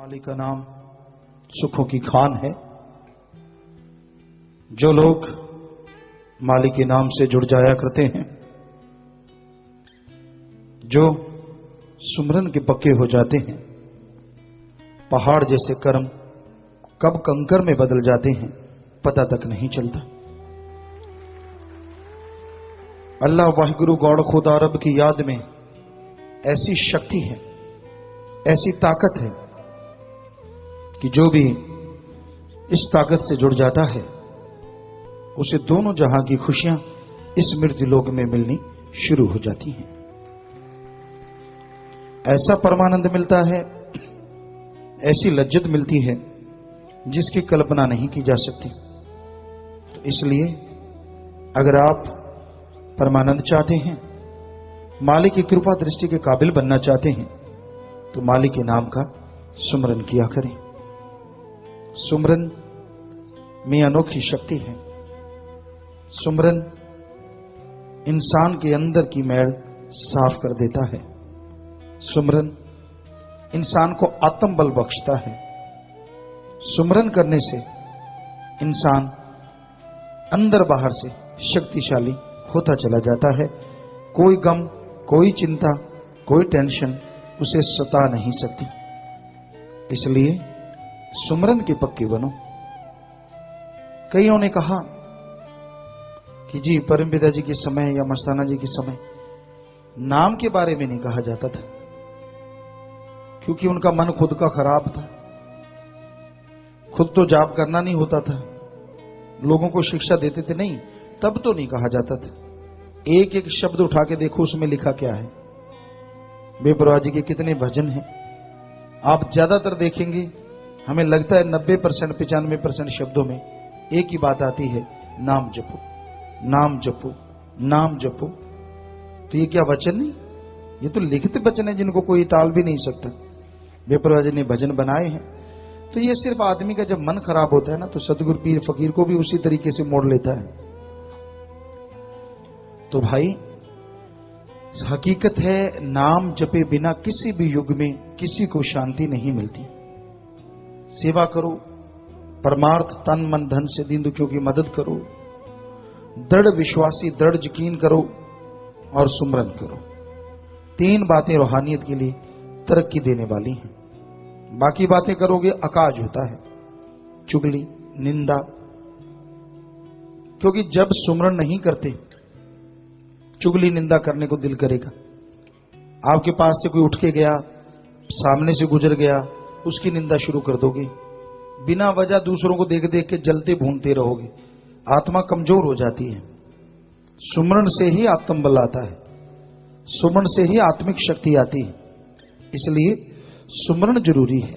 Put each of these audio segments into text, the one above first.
मालिक का नाम सुखों की खान है। जो लोग मालिक के नाम से जुड़ जाया करते हैं, जो सुमरन के पक्के हो जाते हैं, पहाड़ जैसे कर्म कब कंकर में बदल जाते हैं पता तक नहीं चलता। अल्लाह वाहिगुरु गौड़ खुदा रब की याद में ऐसी शक्ति है, ऐसी ताकत है कि जो भी इस ताकत से जुड़ जाता है उसे दोनों जहां की खुशियां इस मृत्यु लोक में मिलनी शुरू हो जाती हैं। ऐसा परमानंद मिलता है, ऐसी लज्जत मिलती है जिसकी कल्पना नहीं की जा सकती। तो इसलिए अगर आप परमानंद चाहते हैं, मालिक की कृपा दृष्टि के काबिल बनना चाहते हैं, तो मालिक के नाम का सुमरन किया करें। सुमरन में अनोखी शक्ति है। सुमरन इंसान के अंदर की मैल साफ कर देता है। सुमरन इंसान को आत्मबल बख्शता है। सुमरन करने से इंसान अंदर बाहर से शक्तिशाली होता चला जाता है। कोई गम, कोई चिंता, कोई टेंशन उसे सता नहीं सकती। इसलिए सुमरन के पक्के बनो। कईयों ने कहा कि जी परम पिता जी के समय या मस्ताना जी के समय नाम के बारे में नहीं कहा जाता था, क्योंकि उनका मन खुद का खराब था। खुद तो जाप करना नहीं होता था, लोगों को शिक्षा देते थे नहीं, तब तो नहीं कहा जाता था। एक एक शब्द उठा के देखो उसमें लिखा क्या है। बेपरवाह जी के कितने भजन हैं, आप ज्यादातर देखेंगे, हमें लगता है 90% 95% शब्दों में एक ही बात आती है, नाम जपो, नाम जपो, नाम जपो। तो ये क्या वचन नहीं, ये तो लिखित वचन है जिनको कोई टाल भी नहीं सकता। बेपरवाह जी ने भजन बनाए हैं। तो ये सिर्फ आदमी का जब मन खराब होता है ना, तो सतगुरु पीर फकीर को भी उसी तरीके से मोड़ लेता है। तो भाई हकीकत है, नाम जपे बिना किसी भी युग में किसी को शांति नहीं मिलती। सेवा करो, परमार्थ तन मन धन से दीन दुखियों की मदद करो, दृढ़ विश्वासी दृढ़ यकीन करो और सुमरन करो। 3 बातें रूहानियत के लिए तरक्की देने वाली हैं। बाकी बातें करोगे अकाज होता है, चुगली, निंदा। क्योंकि जब सुमरन नहीं करते, चुगली निंदा करने को दिल करेगा। आपके पास से कोई उठ के गया, सामने से गुजर गया, उसकी निंदा शुरू कर दोगे। बिना वजह दूसरों को देख देख के जलते भूनते रहोगे, आत्मा कमजोर हो जाती है। सुमरन से ही आत्मबल आता है, सुमरन से ही आत्मिक शक्ति आती है। इसलिए सुमरन जरूरी है।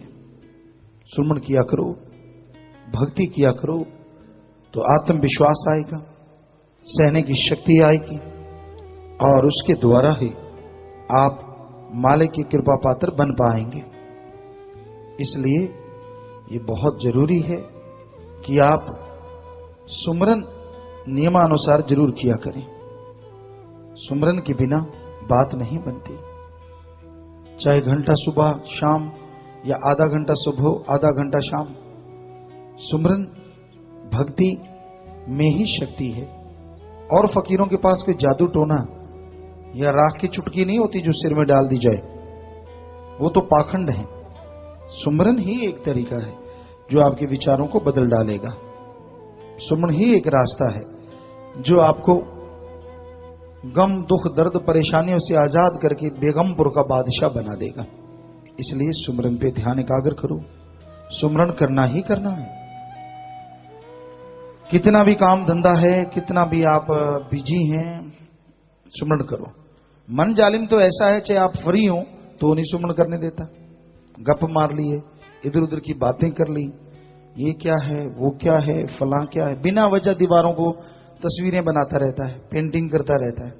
सुमरन किया करो, भक्ति किया करो, तो आत्मविश्वास आएगा, सहने की शक्ति आएगी और उसके द्वारा ही आप मालिक की कृपा पात्र बन पाएंगे। इसलिए ये बहुत जरूरी है कि आप सुमरन नियमानुसार जरूर किया करें। सुमरन के बिना बात नहीं बनती। चाहे घंटा सुबह शाम या आधा घंटा सुबह आधा घंटा शाम, सुमरन भक्ति में ही शक्ति है। और फकीरों के पास कोई जादू टोना या राख की चुटकी नहीं होती जो सिर में डाल दी जाए, वो तो पाखंड है। सुमरन ही एक तरीका है जो आपके विचारों को बदल डालेगा। सुमरन ही एक रास्ता है जो आपको गम, दुख, दर्द, परेशानियों से आजाद करके बेगमपुर का बादशाह बना देगा। इसलिए सुमरन पे ध्यान एकाग्र करो। सुमरन करना ही करना है। कितना भी काम धंधा है, कितना भी आप बिजी हैं, सुमरन करो। मन जालिम तो ऐसा है, चाहे आप फ्री हो तो नहीं सुमरन करने देता। गप मार लिए, इधर उधर की बातें कर ली, ये क्या है, वो क्या है, फलां क्या है, बिना वजह दीवारों को तस्वीरें बनाता रहता है, पेंटिंग करता रहता है।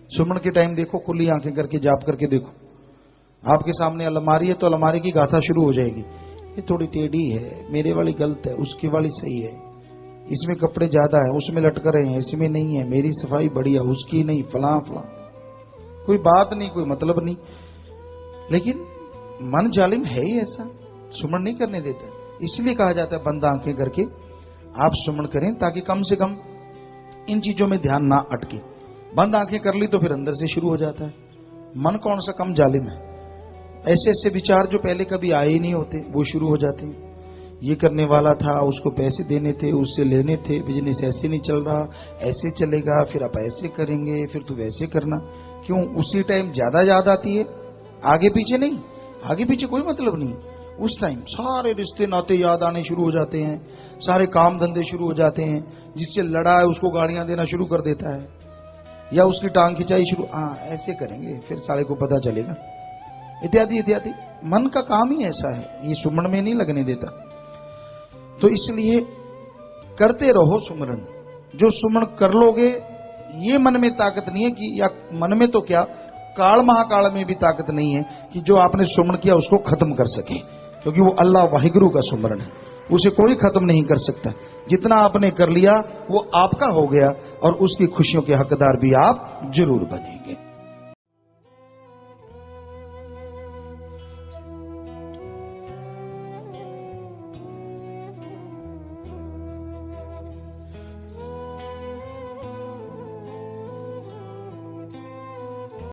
सुमरन के टाइम देखो, खुली आंखें करके जाप करके देखो, आपके सामने अलमारी है तो अलमारी की गाथा शुरू हो जाएगी। ये थोड़ी टेढ़ी है, मेरे वाली गलत है, उसकी वाली सही है, इसमें कपड़े ज्यादा है, उसमें लटक रहे हैं, इसमें नहीं है, मेरी सफाई बढ़िया, उसकी नहीं, फलां फलां। कोई बात नहीं, कोई मतलब नहीं। लेकिन मन जालिम है ही ऐसा। सुमन नहीं करने देता। इसलिए कहा जाता है बंद आंखें करके आप सुमन करें, ताकि कम से कम इन चीजों में ध्यान ना अटके। बंद आंखें कर ली तो फिर अंदर से शुरू हो जाता है। मन कौन सा कम जालिम है, ऐसे ऐसे विचार जो पहले कभी आए ही नहीं होते वो शुरू हो जाते हैं। ये करने वाला था, उसको पैसे देने थे, उससे लेने थे, बिजनेस ऐसे नहीं चल रहा, ऐसे चलेगा, फिर आप ऐसे करेंगे, फिर तू वैसे करना। क्यों? उसी टाइम ज्यादा याद आती है, आगे पीछे नहीं। आगे पीछे कोई मतलब नहीं। उस टाइम सारे रिश्ते नाते याद आने शुरू हो जाते हैं, सारे काम धंधे शुरू हो जाते हैं। जिससे लड़ा है उसको गालियां देना शुरू कर देता है, या उसकी टांग खिंचाई शुरू, हाँ ऐसे करेंगे फिर साले को पता चलेगा, इत्यादि इत्यादि। मन का काम ही ऐसा है, ये सुमन में नहीं लगने देता। तो इसलिए करते रहो सुमरन। जो सुमन कर लोगे, ये मन में ताकत नहीं है कि, या मन में तो क्या, काल महाकाल में भी ताकत नहीं है कि जो आपने सुमन किया उसको खत्म कर सके, क्योंकि वो अल्लाह वाहिगुरु का सुमरन है, उसे कोई खत्म नहीं कर सकता। जितना आपने कर लिया वो आपका हो गया, और उसकी खुशियों के हकदार भी आप जरूर बनेंगे।